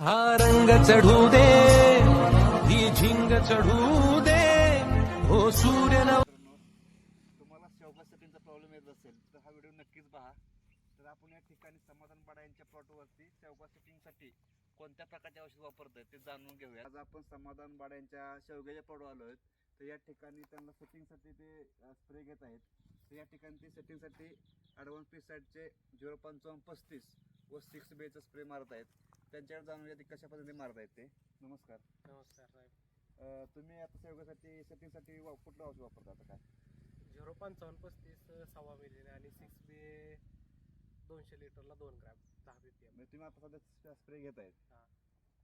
हा रंग चढू दे, ही झिंग चढू दे, हो सूर्य नव. तुम्हाला शेवगा सेटिंगचा प्रॉब्लेम येत असेल तर हा व्हिडिओ नक्कीच पहा. तर आपण या ठिकाणी समाधान पाडा यांच्या प्लॉटवरती शेवगा सेटिंगसाठी कोणत्या प्रकारचे औषध वापरत आहेत ते जाणून घेऊया. आज आपण समाधान पाडा यांच्या शेवग्याच्या प्लॉटवर आलो आहेत. तर या ठिकाणी त्यांना सेटिंगसाठी ते स्प्रे घेत आहेत. तर या ठिकाणी ते सेटिंगसाठी ॲडव्हान्स पेस्टिसाइडचे 05535 व 6 बेचा स्प्रे मारत आहेत. त्यांच्याकडे जाणूया ते कशा पद्धतीने मारत आहेत ते. नमस्कार. नमस्कार साहेब. तुम्ही आता शेवग्यासाठी सेटिंगसाठी कुठलं औषध वापरता आता काय? 05535 सव्वा मिली आणि 6B 200 लिटरला 2 ग्रॅम 10 ppm. म्हणजे तुम्ही आता सध्या स्प्रे घेत आहेत. हां.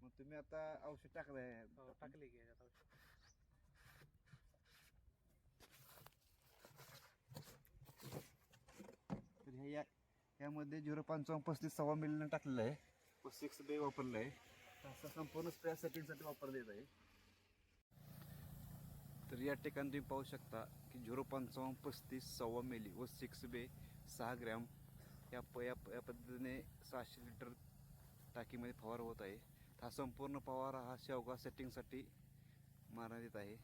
मग तुम्ही आता औषध टाकलंय. हो, टाकली की याच्यात औषध. तर ह्यामध्ये 05535 सव्वा मिलीनं टाकलेलं आहे व 6B वापरलं आहे. असं संपूर्ण स्प्रे सेटिंगसाठी वापरले येत आहे. तर या ठिकाणी तुम्ही पाहू शकता की 05535 सव्वा मिली व 6B 6 ग्रॅम या पद्धतीने 600 लिटर टाकीमध्ये फवारा होत आहे. हा संपूर्ण फवारा हा शेवगा सेटिंगसाठी मारण्यात येत आहे.